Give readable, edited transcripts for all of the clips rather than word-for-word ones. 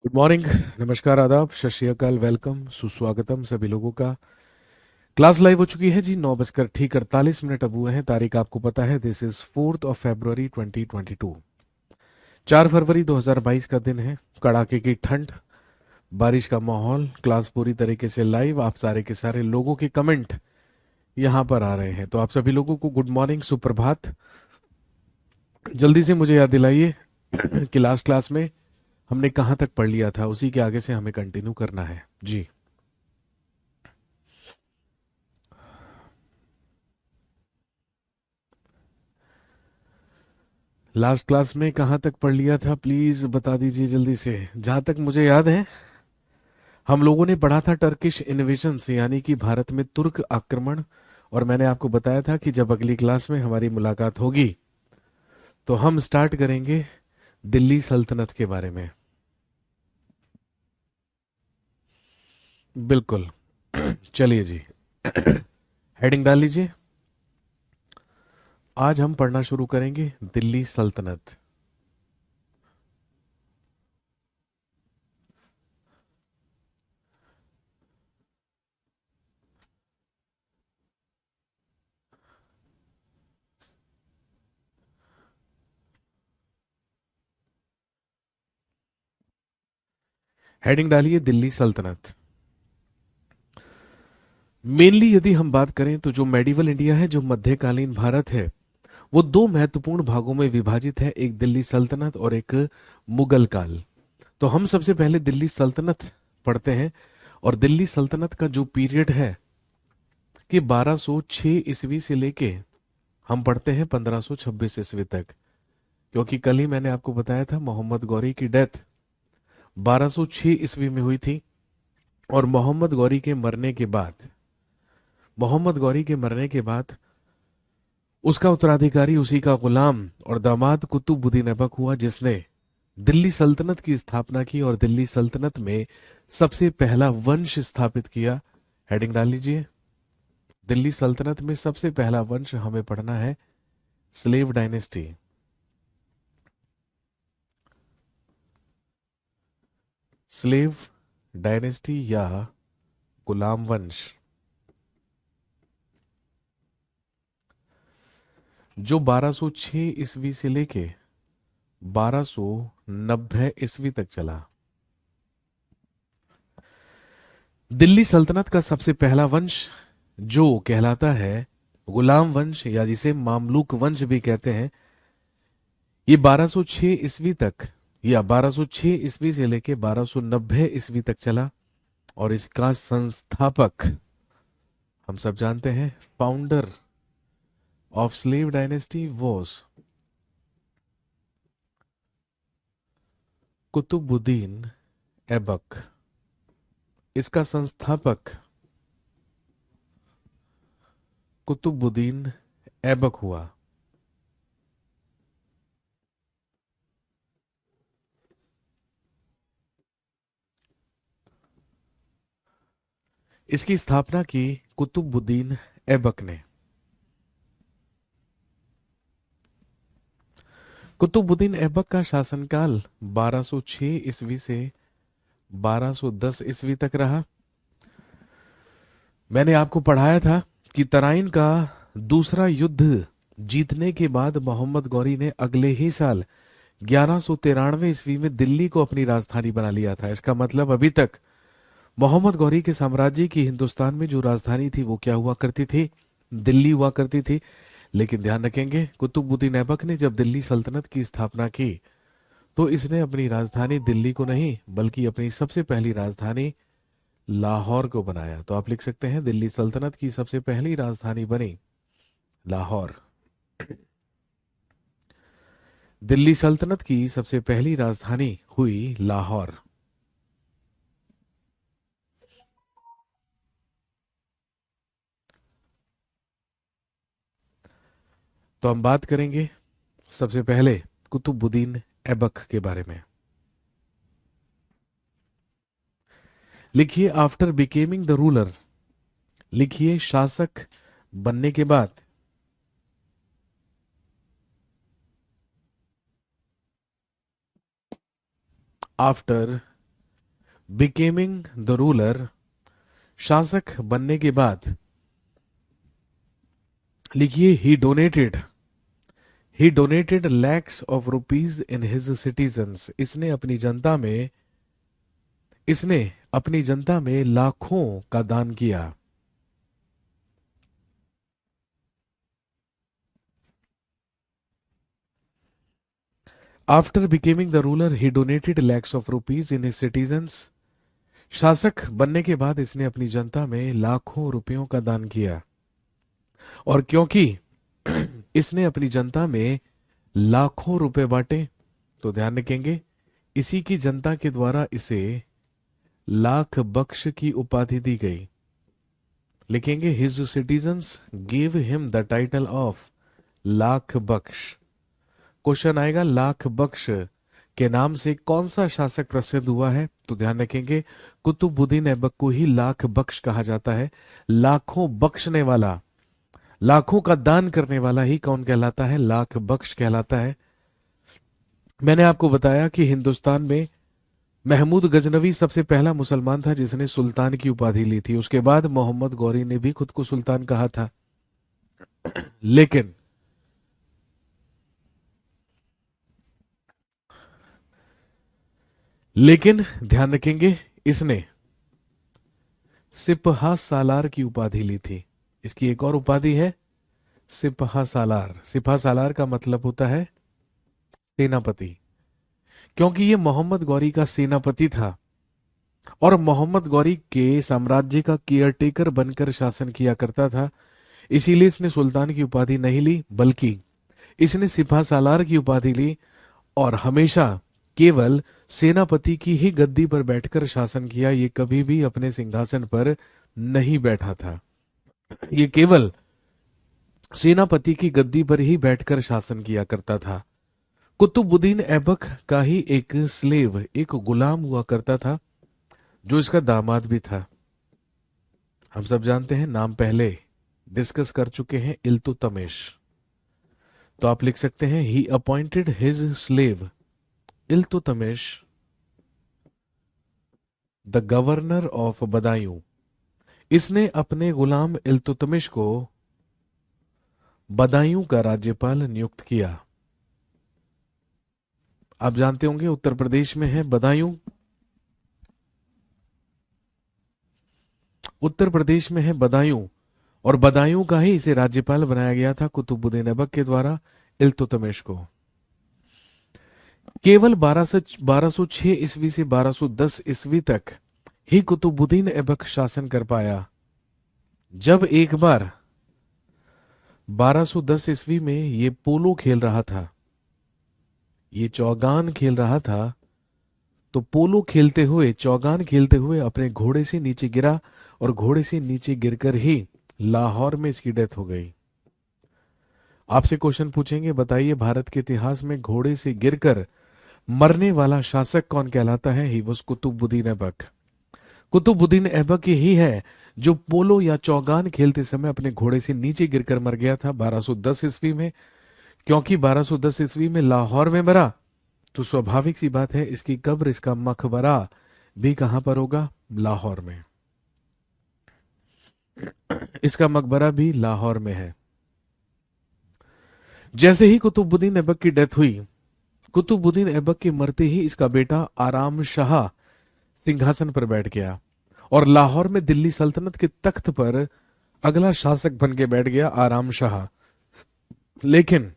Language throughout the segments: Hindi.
Good morning. नमस्कार, आदाब, सत श्री अकाल, वेलकम, सुस्वागतम सभी लोगों का। क्लास लाइव हो चुकी है जी। 9 बजकर ठीक 48 मिनट अब हुए हैं। तारीख आपको पता है, दिस इज 4 फरवरी 2022। 4 फरवरी 2022 का दिन है। कड़ाके की ठंड, बारिश का माहौल, क्लास पूरी तरीके से लाइव। आप सारे के सारे लोगों के कमेंट यहाँ पर आ रहे हैं, तो आप सभी लोगों को गुड मॉर्निंग, सुप्रभात। जल्दी से मुझे याद दिलाइए कि लास्ट क्लास में हमने कहाँ तक पढ़ लिया था, उसी के आगे से हमें कंटिन्यू करना है जी। लास्ट क्लास में कहाँ तक पढ़ लिया था, प्लीज बता दीजिए जल्दी से। जहां तक मुझे याद है, हम लोगों ने पढ़ा था टर्किश इन्वेजन से, यानी कि भारत में तुर्क आक्रमण। और मैंने आपको बताया था कि जब अगली क्लास में हमारी मुलाकात होगी तो हम स्टार्ट करेंगे दिल्ली सल्तनत के बारे में। बिल्कुल। चलिए जी, हेडिंग डाल लीजिए। आज हम पढ़ना शुरू करेंगे दिल्ली सल्तनत। हेडिंग डालिए दिल्ली सल्तनत। मेनली यदि हम बात करें तो जो मेडिवल इंडिया है, जो मध्यकालीन भारत है, वो दो महत्वपूर्ण भागों में विभाजित है, एक दिल्ली सल्तनत और एक मुगल काल। तो हम सबसे पहले दिल्ली सल्तनत पढ़ते हैं। और दिल्ली सल्तनत का जो पीरियड है कि 1206 ईस्वी से लेके हम पढ़ते हैं 1526 ईस्वी तक। क्योंकि कल ही मैंने आपको बताया था मोहम्मद गौरी की डेथ 1206 ईस्वी में हुई थी। और मोहम्मद गौरी के मरने के बाद उसका उत्तराधिकारी उसी का गुलाम और दामाद कुतुबुद्दीन ऐबक हुआ, जिसने दिल्ली सल्तनत की स्थापना की और दिल्ली सल्तनत में सबसे पहला वंश स्थापित किया। हेडिंग डाल लीजिए। दिल्ली सल्तनत में सबसे पहला वंश हमें पढ़ना है स्लेव डायनेस्टी। स्लेव डायनेस्टी या गुलाम वंश, जो 1206 ईस्वी से लेके 1290 ईस्वी तक चला। दिल्ली सल्तनत का सबसे पहला वंश जो कहलाता है गुलाम वंश, या जिसे मामलुक वंश भी कहते हैं, ये 1206 ईस्वी तक, या 1206 ईस्वी से लेके 1290 ईस्वी तक चला। और इसका संस्थापक हम सब जानते हैं, founder of slave dynasty was Qutbuddin Aibak. इसका संस्थापक कुतुबुद्दीन ऐबक हुआ। इसकी स्थापना की कुतुबुद्दीन ऐबक ने। कुतुबुद्दीन ऐबक का शासनकाल 1206 ईस्वी से 1210 ईस्वी तक रहा। मैंने आपको पढ़ाया था कि तराइन का दूसरा युद्ध जीतने के बाद मोहम्मद गौरी ने अगले ही साल 1193 ईस्वी में दिल्ली को अपनी राजधानी बना लिया था। इसका मतलब अभी तक मोहम्मद गौरी के साम्राज्य की हिंदुस्तान में जो राजधानी थी वो क्या हुआ करती थी, दिल्ली हुआ करती थी। लेकिन ध्यान रखेंगे, कुतुबुद्दीन ऐबक ने जब दिल्ली सल्तनत की स्थापना की तो इसने अपनी राजधानी दिल्ली को नहीं, बल्कि अपनी सबसे पहली राजधानी लाहौर को बनाया। तो आप लिख सकते हैं दिल्ली सल्तनत की सबसे पहली राजधानी बनी लाहौर। दिल्ली सल्तनत की सबसे पहली राजधानी हुई लाहौर। तो हम बात करेंगे सबसे पहले कुतुबुद्दीन ऐबक के बारे में। लिखिए आफ्टर बिकेमिंग द रूलर, लिखिए शासक बनने के बाद। आफ्टर बिकेमिंग द रूलर, शासक बनने के बाद, लिखिए he donated lakhs of rupees in his citizens, इसने अपनी जनता में लाखों का दान किया। After becoming the ruler he donated lakhs of rupees in his citizens, शासक बनने के बाद इसने अपनी जनता में लाखों रुपयों का दान किया। और क्योंकि इसने अपनी जनता में लाखों रुपए बांटे, तो ध्यान रखेंगे इसी की जनता के द्वारा इसे लाख बख्श की उपाधि दी गई। लिखेंगे his citizens give him the title of lakh Bakhsh. Question आएगा लाख बख्श के नाम से कौन सा शासक प्रसिद्ध हुआ है, तो ध्यान रखेंगे कुतुबुद्दीन ऐबक को ही लाख बख्श कहा जाता है। लाखों बख्शने वाला, लाखों का दान करने वाला ही कौन कहलाता है, लाख बख्श कहलाता है। मैंने आपको बताया कि हिंदुस्तान में महमूद गजनवी सबसे पहला मुसलमान था जिसने सुल्तान की उपाधि ली थी। उसके बाद मोहम्मद गौरी ने भी खुद को सुल्तान कहा था। लेकिन ध्यान रखेंगे इसने सिपहा सालार की उपाधि ली थी। इसकी एक और उपाधि है सिपहा सालार। सिपहा सालार का मतलब होता है सेनापति, क्योंकि ये मोहम्मद गौरी का सेनापति था और मोहम्मद गौरी के साम्राज्य का केयरटेकर बनकर शासन किया करता था। इसीलिए इसने सुल्तान की उपाधि नहीं ली, बल्कि इसने सिपहा सालार की उपाधि ली और हमेशा केवल सेनापति की ही गद्दी पर बैठकर शासन किया। ये कभी भी अपने सिंहासन पर नहीं बैठा था, ये केवल सेनापति की गद्दी पर ही बैठकर शासन किया करता था। कुतुबुद्दीन ऐबक का ही एक स्लेव, एक गुलाम हुआ करता था जो इसका दामाद भी था। हम सब जानते हैं, नाम पहले डिस्कस कर चुके हैं, इल्तुतमिश। तो आप लिख सकते हैं he appointed his slave Iltutmish the governor of Badaun. इसने अपने गुलाम इल्तुतमिश को बदायूं का राज्यपाल नियुक्त किया। आप जानते होंगे उत्तर प्रदेश में है बदायूं, उत्तर प्रदेश में है बदायूं, और बदायूं का ही इसे राज्यपाल बनाया गया था कुतुबुद्दीन ऐबक के द्वारा इल्तुतमिश को। केवल 1206 ईस्वी से 1210 ईस्वी तक ही कुतुबुद्दीन ऐबक शासन कर पाया। जब एक बार 1210 ईस्वी में ये पोलो खेल रहा था, ये चौगान खेल रहा था, तो पोलो खेलते हुए, चौगान खेलते हुए अपने घोड़े से नीचे गिरा और घोड़े से नीचे गिरकर ही लाहौर में इसकी डेथ हो गई। आपसे क्वेश्चन पूछेंगे, बताइए भारत के इतिहास में घोड़े से गिरकर मरने वाला शासक कौन कहलाता है? He was Qutbuddin Aibak. कुतुबुद्दीन ऐबक ही है जो पोलो या चौगान खेलते समय अपने घोड़े से नीचे गिरकर मर गया था 1210 ईस्वी में। क्योंकि 1210 ईस्वी में लाहौर में मरा, तो स्वाभाविक सी बात है इसकी कब्र, इसका मकबरा भी कहां पर होगा? लाहौर में। इसका मकबरा भी लाहौर में है। जैसे ही कुतुबुद्दीन ऐबक की डेथ हुई, कुतुबुद्दीन ऐबक के मरते ही इसका बेटा आराम शाह सिंहासन पर बैठ गया और लाहौर में दिल्ली सल्तनत के तख्त पर अगला शासक बन के बैठ गया आराम शाह। लेकिन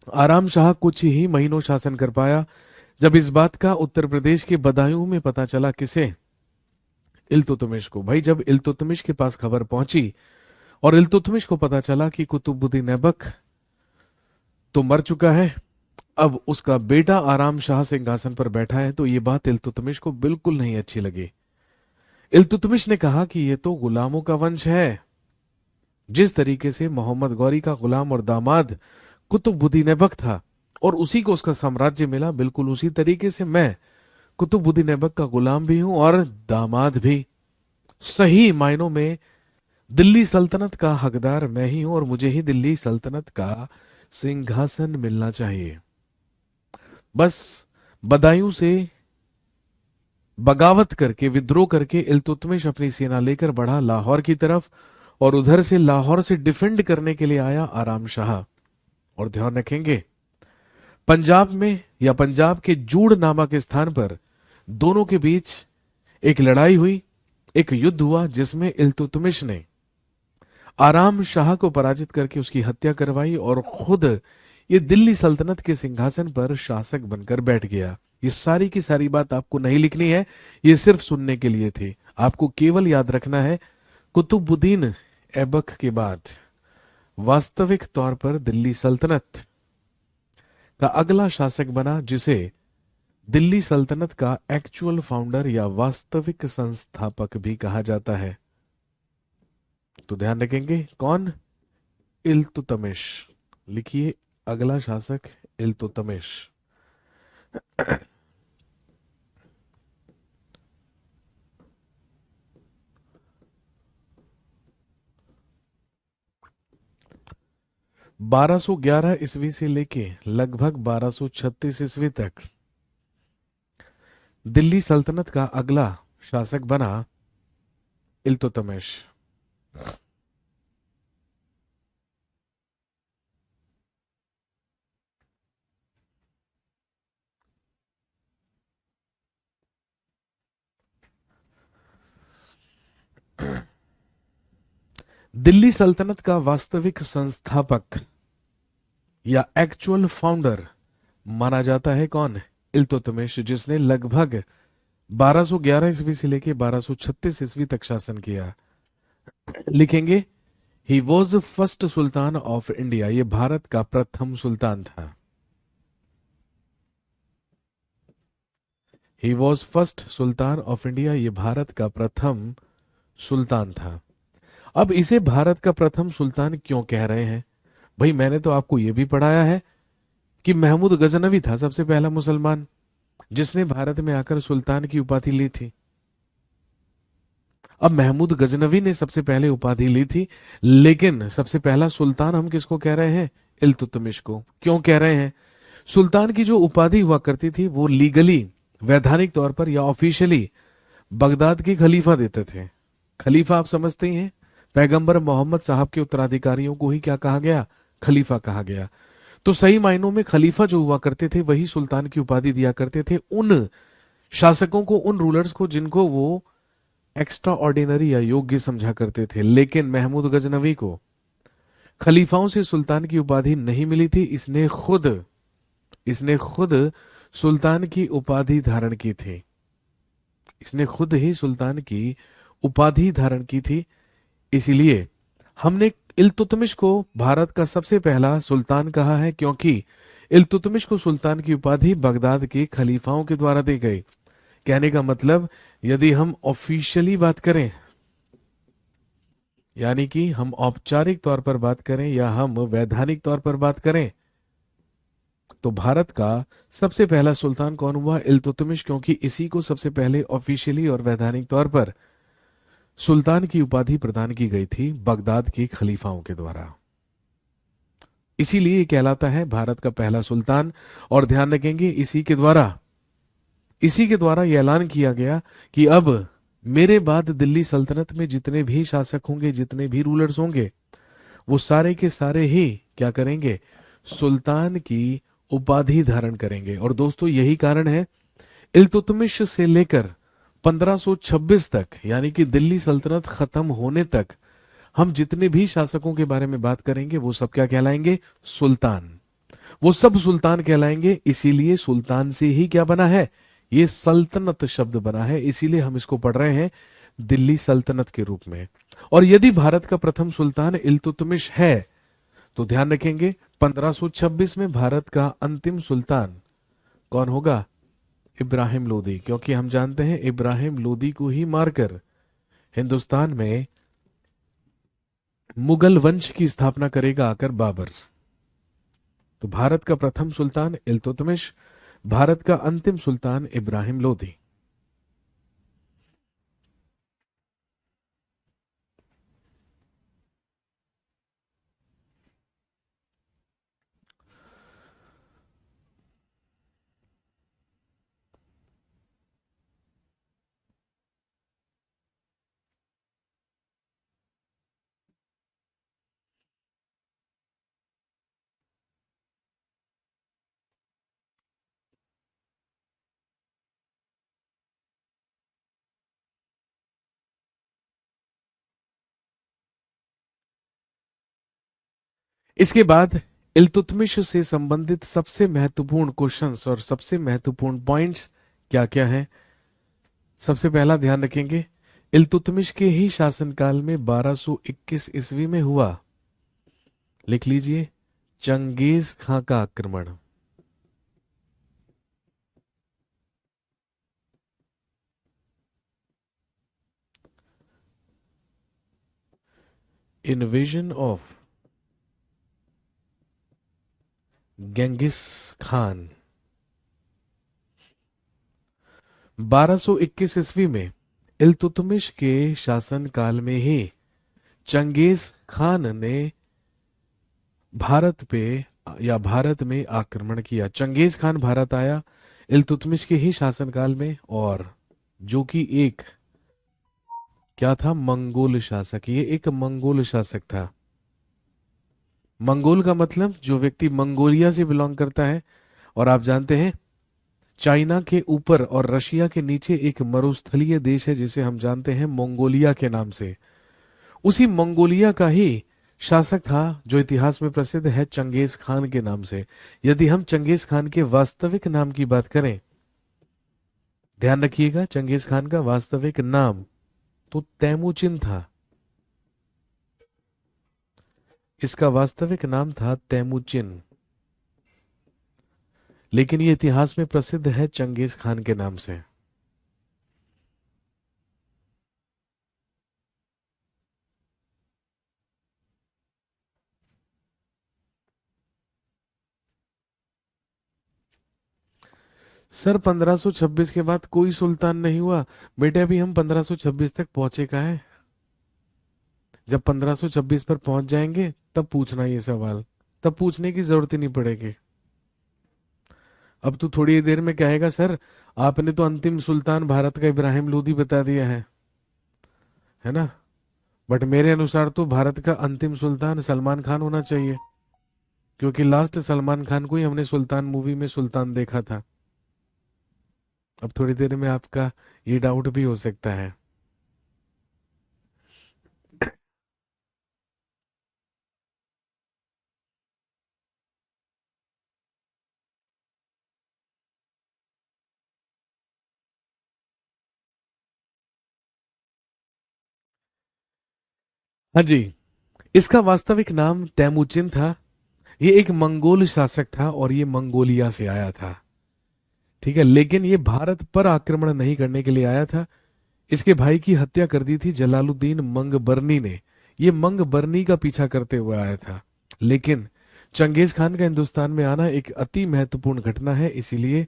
आराम शाह कुछ ही महीनों शासन कर पाया। जब इस बात का उत्तर प्रदेश के बदायूं में पता चला, किसे? इल्तुतमिश को। भाई जब इल्तुतमिश के पास खबर पहुंची और इल्तुतमिश को पता चला कि कुतुबुद्दीन ऐबक तो मर चुका है, अब उसका बेटा आराम शाह सिंहासन पर बैठा है, तो ये बात इल्तुतमिश को बिल्कुल नहीं अच्छी लगी। इल्तुतमिश ने कहा कि ये तो गुलामों का वंश है। जिस तरीके से मोहम्मद गौरी का गुलाम और दामाद कुतुबुद्दीन ऐबक था और उसी को उसका साम्राज्य मिला, बिल्कुल उसी तरीके से मैं कुतुबुद्दीन ऐबक का गुलाम भी हूं और दामाद भी। सही मायनों में दिल्ली सल्तनत का हकदार मैं ही हूं और मुझे ही दिल्ली सल्तनत का सिंहासन मिलना चाहिए। बस बदायूं से बगावत करके, विद्रोह करके इल्तुतमिश अपनी सेना लेकर बढ़ा लाहौर की तरफ, और उधर से लाहौर से डिफेंड करने के लिए आया आराम शाह। और ध्यान रखेंगे, पंजाब में या पंजाब के जूड़ नामक स्थान पर दोनों के बीच एक लड़ाई हुई, एक युद्ध हुआ, जिसमें इल्तुतमिश ने आराम शाह को पराजित करके उसकी हत्या करवाई और खुद ये दिल्ली सल्तनत के सिंहासन पर शासक बनकर बैठ गया। ये सारी की सारी बात आपको नहीं लिखनी है, ये सिर्फ सुनने के लिए थी। आपको केवल याद रखना है, कुतुबुद्दीन ऐबक के बाद वास्तविक तौर पर दिल्ली सल्तनत का अगला शासक बना, जिसे दिल्ली सल्तनत का एक्चुअल फाउंडर या वास्तविक संस्थापक भी कहा जाता है। तो ध्यान रखेंगे, कौन? इल्तुतमिश। लिखिए, अगला शासक इल्तुतमिश। 1211 ईस्वी से लेके लगभग 1236 ईस्वी तक दिल्ली सल्तनत का अगला शासक बना इल्तुतमिश। दिल्ली सल्तनत का वास्तविक संस्थापक या एक्चुअल फाउंडर माना जाता है कौन? इल्तुतमिश, जिसने लगभग 1211 ईस्वी से लेके 1236 ईस्वी तक शासन किया। लिखेंगे, he was first sultan of India. ये भारत का प्रथम सुल्तान था। He was first sultan of India, ये भारत का प्रथम सुल्तान था। अब इसे भारत का प्रथम सुल्तान क्यों कह रहे हैं? भाई, मैंने तो आपको यह भी पढ़ाया है कि महमूद गजनवी था सबसे पहला मुसलमान जिसने भारत में आकर सुल्तान की उपाधि ली थी। अब महमूद गजनवी ने सबसे पहले उपाधि ली थी, लेकिन सबसे पहला सुल्तान हम किसको कह रहे हैं? इल्तुतमिश को। क्यों कह रहे हैं? सुल्तान की जो उपाधि हुआ करती थी वो लीगली, वैधानिक तौर पर या ऑफिशियली बगदाद के खलीफा देते थे। खलीफा आप समझते ही हैं, पैगंबर मोहम्मद साहब के उत्तराधिकारियों को ही क्या कहा गया? खलीफा कहा गया। तो सही मायनों में खलीफा जो हुआ करते थे वही सुल्तान की उपाधि दिया करते थे उन शासकों को, उन रूलर्स को जिनको वो एक्स्ट्रा ऑर्डिनरी या योग्य समझा करते थे। लेकिन महमूद गजनवी को खलीफाओं से सुल्तान की उपाधि नहीं मिली थी। इसने खुद सुल्तान की उपाधि धारण की थी। इसने खुद ही सुल्तान की उपाधि धारण की थी। इसीलिए हमने इल्तुतमिश को भारत का सबसे पहला सुल्तान कहा है, क्योंकि इल्तुतमिश को सुल्तान की उपाधि बगदाद के खलीफाओं के द्वारा दी गई। कहने का मतलब, यदि हम ऑफिशियली बात करें, यानी कि हम औपचारिक तौर पर बात करें या हम वैधानिक तौर पर बात करें, तो भारत का सबसे पहला सुल्तान कौन हुआ? इल्तुतमिश, क्योंकि इसी को सबसे पहले ऑफिशियली और वैधानिक तौर पर सुल्तान की उपाधि प्रदान की गई थी बगदाद के खलीफाओं के द्वारा। इसीलिए ये कहलाता है भारत का पहला सुल्तान। और ध्यान रखेंगे, इसी के द्वारा यह ऐलान किया गया कि अब मेरे बाद दिल्ली सल्तनत में जितने भी शासक होंगे, जितने भी रूलर्स होंगे, वो सारे के सारे ही क्या करेंगे? सुल्तान की उपाधि धारण करेंगे। और दोस्तों, यही कारण है इल्तुतमिश से लेकर 1526 तक, यानी कि दिल्ली सल्तनत खत्म होने तक, हम जितने भी शासकों के बारे में बात करेंगे वो सब क्या कहलाएंगे? सुल्तान। वो सब सुल्तान कहलाएंगे। इसीलिए सुल्तान से ही क्या बना है? ये सल्तनत शब्द बना है। इसीलिए हम इसको पढ़ रहे हैं दिल्ली सल्तनत के रूप में। और यदि भारत का प्रथम सुल्तान इल्तुतमिश है, तो ध्यान रखेंगे 1526 में भारत का अंतिम सुल्तान कौन होगा? इब्राहिम लोदी। क्योंकि हम जानते हैं इब्राहिम लोदी को ही मारकर हिंदुस्तान में मुगल वंश की स्थापना करेगा आकर बाबर। तो भारत का प्रथम सुल्तान इल्तुतमिश, भारत का अंतिम सुल्तान इब्राहिम लोदी। इसके बाद इल्तुतमिश से संबंधित सबसे महत्वपूर्ण क्वेश्चंस और सबसे महत्वपूर्ण पॉइंट्स क्या क्या हैं। सबसे पहला ध्यान रखेंगे, इल्तुतमिश के ही शासनकाल में 1221 ईस्वी में हुआ, लिख लीजिए, चंगेज खां का आक्रमण। Invasion of Genghis Khan. 1221 ईस्वी में इल्तुतमिश के शासनकाल में ही चंगेज खान ने भारत पे या भारत में आक्रमण किया। चंगेज खान भारत आया इल्तुतमिश के ही शासनकाल में, और जो कि एक क्या था, मंगोल शासक। ये एक मंगोल शासक था। मंगोल का मतलब जो व्यक्ति मंगोलिया से बिलोंग करता है, और आप जानते हैं चाइना के ऊपर और रशिया के नीचे एक मरुस्थलीय देश है जिसे हम जानते हैं मंगोलिया के नाम से। उसी मंगोलिया का ही शासक था जो इतिहास में प्रसिद्ध है चंगेज खान के नाम से। यदि हम चंगेज खान के वास्तविक नाम की बात करें, ध्यान रखिएगा, चंगेज खान का वास्तविक नाम तो तैमूचिन था। इसका वास्तविक नाम था तैमूचिन, लेकिन ये इतिहास में प्रसिद्ध है चंगेज खान के नाम से। सर 1526 के बाद कोई सुल्तान नहीं हुआ। बेटे अभी हम 1526 तक पहुंचे का है। जब 1526 पर पहुंच जाएंगे तब पूछना ये सवाल, तब पूछने की जरूरत ही नहीं पड़ेगी। अब तो थोड़ी देर में कहेगा सर आपने तो अंतिम सुल्तान भारत का इब्राहिम लोदी बता दिया है ना। बट मेरे अनुसार तो भारत का अंतिम सुल्तान सलमान खान होना चाहिए, क्योंकि लास्ट सलमान खान को ही हमने सुल्तान मूवी में सुल्तान देखा था। अब थोड़ी देर में आपका ये डाउट भी हो सकता है। हाँ जी, इसका वास्तविक नाम तैमूचिन था। ये एक मंगोल शासक था और ये मंगोलिया से आया था। ठीक है, लेकिन ये भारत पर आक्रमण नहीं करने के लिए आया था। इसके भाई की हत्या कर दी थी जलालुद्दीन मंगबरनी ने। ये मंगबरनी का पीछा करते हुए आया था। लेकिन चंगेज खान का हिंदुस्तान में आना एक अति महत्वपूर्ण घटना है, इसीलिए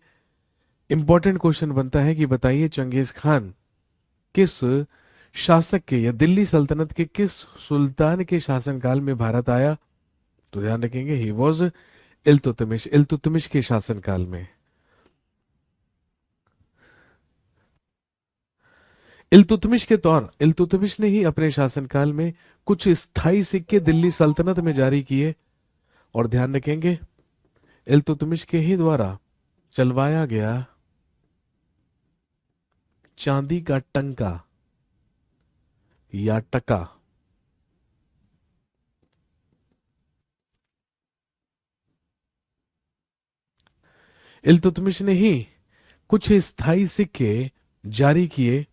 इंपॉर्टेंट क्वेश्चन बनता है कि बताइए चंगेज खान किस शासक के या दिल्ली सल्तनत के किस सुल्तान के शासनकाल में भारत आया। तो ध्यान रखेंगे ही वॉज इल्तुतमिश, इल्तुतमिश के शासनकाल में। इल्तुतमिश ने ही अपने शासनकाल में कुछ स्थायी सिक्के दिल्ली सल्तनत में जारी किए, और ध्यान रखेंगे इल्तुतमिश के ही द्वारा चलवाया गया चांदी का टंका या टका। इल्तुतमिश ने ही कुछ स्थायी सिक्के जारी किए।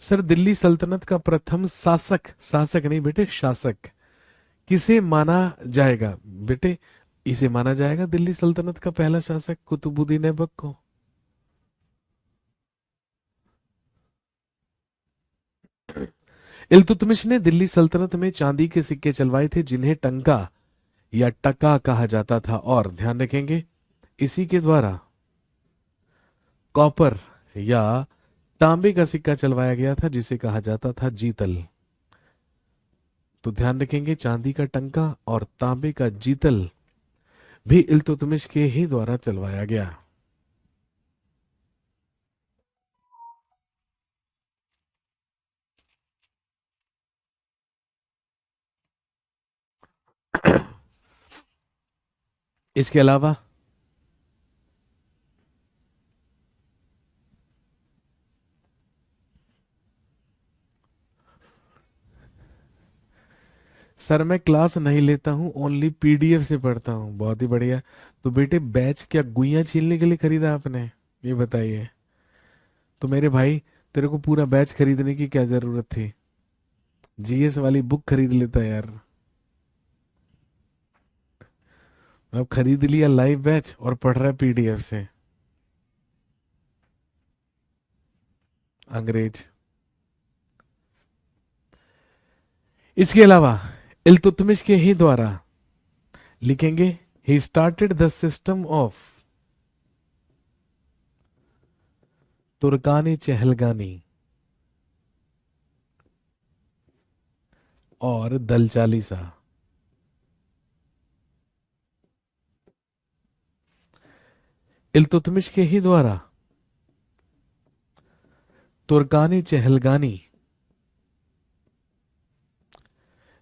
सर दिल्ली सल्तनत का प्रथम शासक, शासक नहीं बेटे शासक, किसे माना जाएगा बेटे? इसे माना जाएगा दिल्ली सल्तनत का पहला शासक कुतुबुद्दीन ऐबक को। इल्तुतमिश ने दिल्ली सल्तनत में चांदी के सिक्के चलवाए थे जिन्हें टंका या टका कहा जाता था, और ध्यान रखेंगे इसी के द्वारा कॉपर या तांबे का सिक्का चलवाया गया था जिसे कहा जाता था जीतल। तो ध्यान रखेंगे चांदी का टंका और तांबे का जीतल भी इल्तुतमिश के ही द्वारा चलवाया गया। इसके अलावा सर मैं क्लास नहीं लेता हूँ, ओनली पीडीएफ से पढ़ता हूँ। बहुत ही बढ़िया। तो बेटे बैच क्या गुइयां छीलने के लिए खरीदा आपने, ये बताइए। तो मेरे भाई तेरे को पूरा बैच खरीदने की क्या जरूरत थी, जीएस वाली बुक खरीद लेता यार। अब खरीद लिया लाइव बैच और पढ़ रहा है पीडीएफ से, अंग्रेज। इसके अलावा इल्तुतमिश के ही द्वारा लिखेंगे, he started the system of तुर्कानी चहलगानी और दल चालीसा। इल्तुतमिश के ही द्वारा तुर्कानी चहलगानी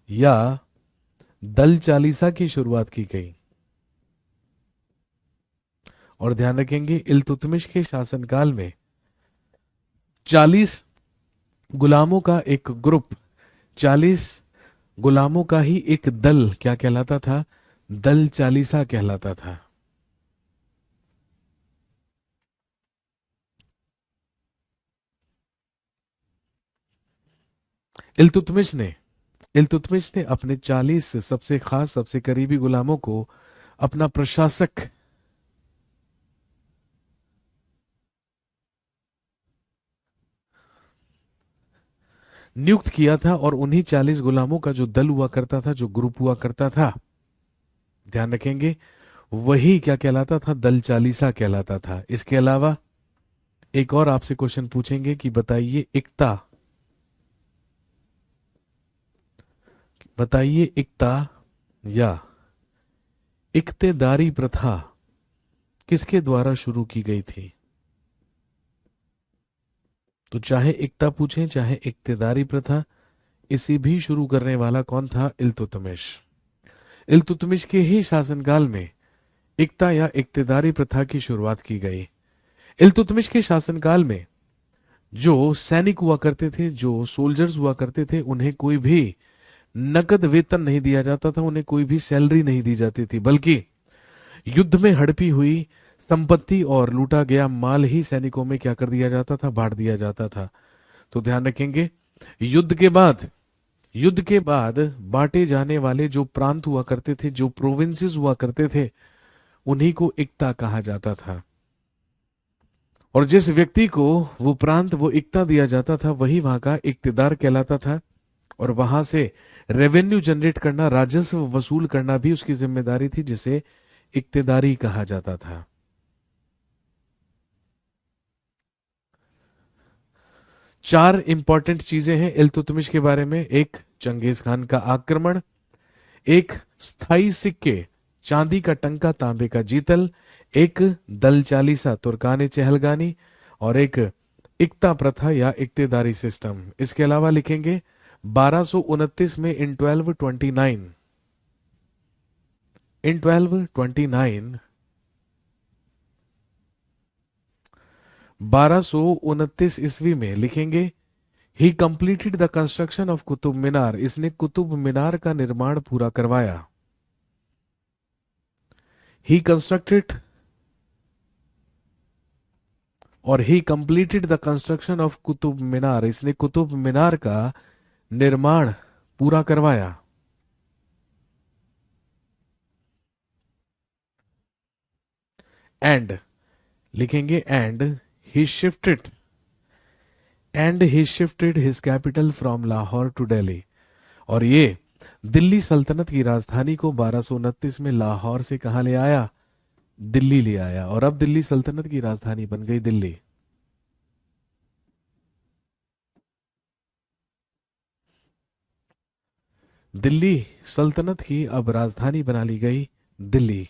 या दल चालीसा की शुरुआत की गई। और ध्यान रखेंगे इल्तुतमिश के शासनकाल में 40 गुलामों का एक ग्रुप, 40 गुलामों का ही एक दल क्या कहलाता था, दल चालीसा कहलाता था। इल्तुतमिश ने इल्तुतमिश ने अपने 40 सबसे खास सबसे करीबी गुलामों को अपना प्रशासक नियुक्त किया था, और उन्हीं 40 गुलामों का जो दल हुआ करता था, जो ग्रुप हुआ करता था, ध्यान रखेंगे, वही क्या कहलाता था, दल चालीसा कहलाता था। इसके अलावा एक और आपसे क्वेश्चन पूछेंगे कि बताइए इक्ता या इक्तेदारी प्रथा किसके द्वारा शुरू की गई थी। तो चाहे इक्ता पूछें चाहे इक्तेदारी प्रथा, इसे भी शुरू करने वाला कौन था, इल्तुतमिश। इल्तुतमिश के ही शासनकाल में इक्ता या इक्तेदारी प्रथा की शुरुआत की गई। इल्तुतमिश के शासनकाल में जो सैनिक हुआ करते थे, जो सोल्जर्स हुआ करते थे, उन्हें कोई भी नकद वेतन नहीं दिया जाता था, उन्हें कोई भी सैलरी नहीं दी जाती थी, बल्कि युद्ध में हड़पी हुई संपत्ति और लूटा गया माल ही सैनिकों में क्या कर दिया जाता था, बांट दिया जाता था। तो ध्यान रखेंगे, युद्ध के बाद युद्ध के बाद बांटे जाने वाले जो प्रांत हुआ करते थे, जो प्रोविंसेस हुआ करते थे, उन्हीं को इक्ता कहा जाता था। और जिस व्यक्ति को वो प्रांत वो इक्ता दिया जाता था, वही वहां का इक्तेदार कहलाता था। और वहां से रेवेन्यू जनरेट करना, राजस्व वसूल करना भी उसकी जिम्मेदारी थी, जिसे इक्तेदारी कहा जाता था। चार इंपॉर्टेंट चीजें हैं इल्तुतमिश के बारे में। एक, चंगेज खान का आक्रमण। एक, स्थाई सिक्के, चांदी का टंका तांबे का जीतल। एक, दल चालीसा तुर्काने चहलगानी। और एक, इक्ता प्रथा या इक्तेदारी सिस्टम। इसके अलावा लिखेंगे 1229 में इन 1229 ईस्वी में लिखेंगे, he completed the construction of Qutub Minar. इसने कुतुब मीनार का निर्माण पूरा करवाया। ही कंस्ट्रक्टेड और he completed the construction of Qutub Minar. इसने कुतुब मीनार का निर्माण पूरा करवाया। एंड लिखेंगे he shifted he shifted his capital from Lahore to Delhi. और ये दिल्ली सल्तनत की राजधानी को 1229 में लाहौर से कहा ले आया, दिल्ली ले आया। और अब दिल्ली सल्तनत की राजधानी बन गई दिल्ली। दिल्ली सल्तनत की अब राजधानी बना ली गई दिल्ली।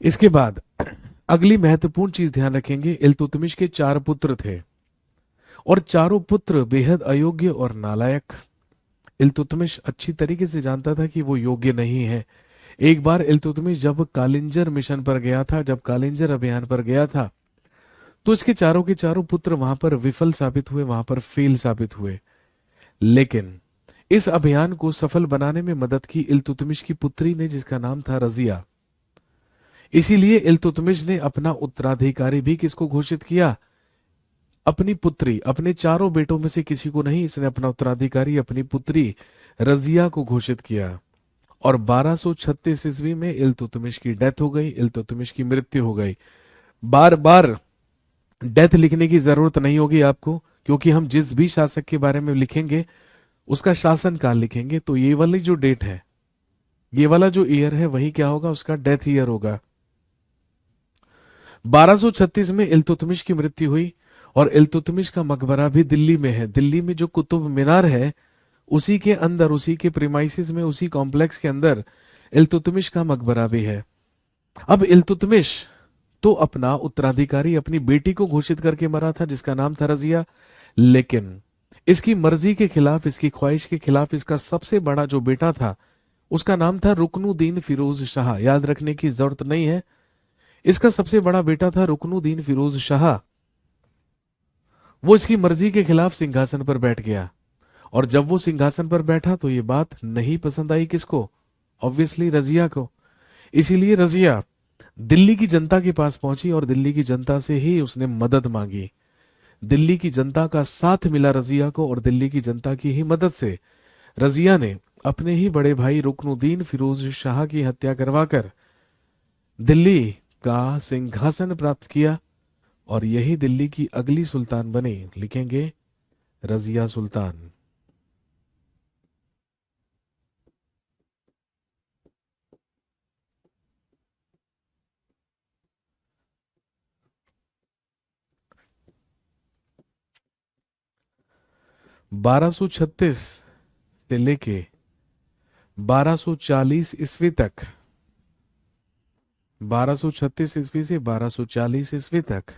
इसके बाद अगली महत्वपूर्ण चीज ध्यान रखेंगे, इल्तुतमिश के 4 पुत्र थे और चारों पुत्र बेहद अयोग्य और नालायक। इल्तुतमिश अच्छी तरीके से जानता था कि वो योग्य नहीं है। एक बार इल्तुतमिश जब कालिंजर मिशन पर गया था, जब कालिंजर अभियान पर गया था, तो इसके चारों के चारों पुत्र वहां पर विफल साबित हुए, वहां पर फेल साबित हुए। लेकिन इस अभियान को सफल बनाने में मदद की इल्तुतमिश की पुत्री ने, जिसका नाम था रजिया। इसीलिए इल्तुतमिश ने अपना उत्तराधिकारी भी किसको घोषित किया? अपनी पुत्री, अपने चारों बेटों में से किसी को नहीं, इसने अपना उत्तराधिकारी अपनी पुत्री रजिया को घोषित किया। और 1236 ईस्वी में इल्तुतमिश की डेथ हो गई, इल्तुतमिश की मृत्यु हो गई। बार बार डेथ लिखने की जरूरत नहीं होगी आपको, क्योंकि हम जिस भी शासक के बारे में लिखेंगे उसका शासन काल लिखेंगे, तो ये वाली जो डेट है, ये वाला जो ईयर है, वही क्या होगा? उसका डेथ ईयर होगा। 1236 में इल्तुतमिश की मृत्यु हुई और इल्तुतमिश का मकबरा भी दिल्ली में है। दिल्ली में जो कुतुब मीनार है, उसी के अंदर, उसी के प्रीमाइसिस में, उसी कॉम्प्लेक्स के अंदर इल्तुतमिश का मकबरा भी है। अब इल्तुतमिश तो अपना उत्तराधिकारी अपनी बेटी को घोषित करके मरा था, जिसका नाम था रजिया। लेकिन इसकी मर्जी के खिलाफ, इसकी ख्वाहिश के खिलाफ, इसका सबसे बड़ा जो बेटा था, उसका नाम था रुकनुद्दीन फिरोज शाह। याद रखने की जरूरत नहीं है, इसका सबसे बड़ा बेटा था रुकनुद्दीन फिरोज शाह। वो इसकी मर्जी के खिलाफ सिंहासन पर बैठ गया, और जब वो सिंहासन पर बैठा तो ये बात नहीं पसंद आई किसको? ऑब्वियसली रजिया को। इसीलिए रजिया दिल्ली की जनता के पास पहुंची और दिल्ली की जनता से ही उसने मदद मांगी। दिल्ली की जनता का साथ मिला रजिया को, और दिल्ली की जनता की ही मदद से रजिया ने अपने ही बड़े भाई रुकनुद्दीन फिरोज शाह की हत्या करवाकर दिल्ली का सिंहासन प्राप्त किया। और यही दिल्ली की अगली सुल्तान बनी, लिखेंगे रजिया सुल्तान। बारह सौ छत्तीस से लेके 1240 ईस्वी तक, 1236 ईस्वी से 1240 ईस्वी तक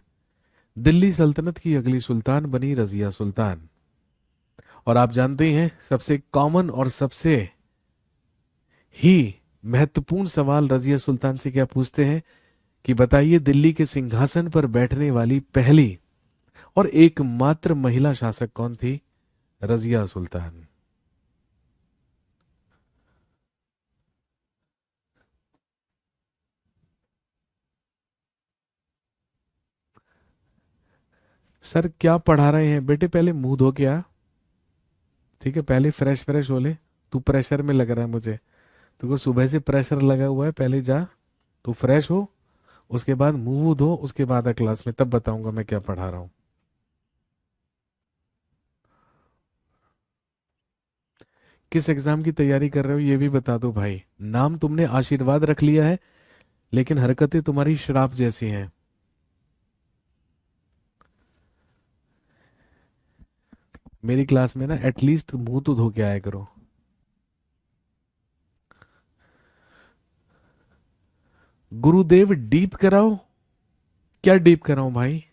दिल्ली सल्तनत की अगली सुल्तान बनी रजिया सुल्तान। और आप जानते हैं सबसे कॉमन और सबसे ही महत्वपूर्ण सवाल रजिया सुल्तान से क्या पूछते हैं कि बताइए दिल्ली के सिंहासन पर बैठने वाली पहली और एकमात्र महिला शासक कौन थी? रजिया सुल्तान। सर क्या पढ़ा रहे हैं बेटे? पहले मुंह धो के आ, ठीक है? पहले फ्रेश फ्रेश हो ले। तू प्रेशर में लग रहा है मुझे, तुमको सुबह से प्रेशर लगा हुआ है। पहले जा, तू फ्रेश हो, उसके बाद मुंह धो, उसके बाद आ क्लास में, तब बताऊंगा मैं क्या पढ़ा रहा हूं। किस एग्जाम की तैयारी कर रहे हो ये भी बता दो भाई। नाम तुमने आशीर्वाद रख लिया है, लेकिन हरकतें तुम्हारी श्राप जैसी हैं। मेरी क्लास में ना एटलीस्ट मुंह तो धो के आया करो। गुरुदेव डीप कराओ? क्या डीप कराऊं भाई?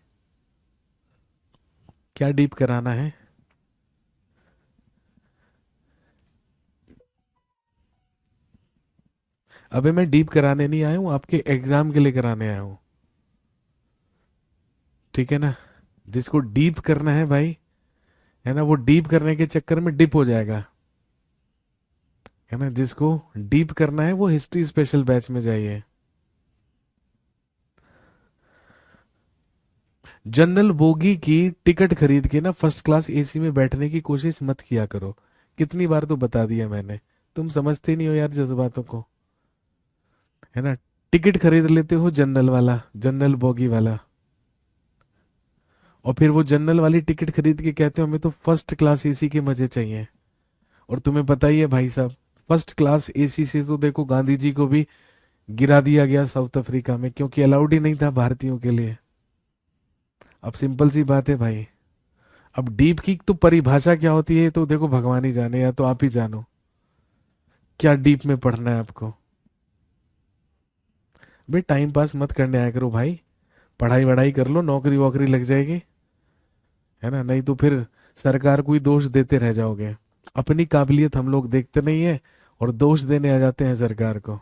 क्या डीप कराना है? अबे मैं डीप कराने नहीं आया हूं, आपके एग्जाम के लिए कराने आया हूं, ठीक है ना? जिसको डीप करना है भाई, है ना, वो डीप करने के चक्कर में डिप हो जाएगा, है ना? जिसको डीप करना है वो हिस्ट्री स्पेशल बैच में जाइए। जनरल बोगी की टिकट खरीद के ना फर्स्ट क्लास एसी में बैठने की कोशिश मत किया करो। कितनी बार तो बता दिया मैंने, तुम समझते नहीं हो यार जज्बातों को, है ना? टिकट खरीद लेते हो जनरल वाला, जनरल बोगी वाला, और फिर वो जनरल वाली टिकट खरीद के कहते हो हमें तो फर्स्ट क्लास एसी के मजे चाहिए। और तुम्हें पता ही है भाई साहब, फर्स्ट क्लास एसी से तो देखो गांधी जी को भी गिरा दिया गया साउथ अफ्रीका में, क्योंकि अलाउड ही नहीं था भारतीयों के लिए। अब सिंपल सी बात है भाई। अब डीप की तो परिभाषा क्या होती है तो देखो भगवान ही जाने, या तो आप ही जानो क्या डीप में पढ़ना है आपको। बे टाइम पास मत करने आया करो भाई, पढ़ाई वढ़ाई कर लो, नौकरी वोकरी लग जाएगी, है ना, नहीं तो फिर सरकार को ही दोष देते रह जाओगे। अपनी काबिलियत हम लोग देखते नहीं है और दोष देने आ जाते हैं सरकार को।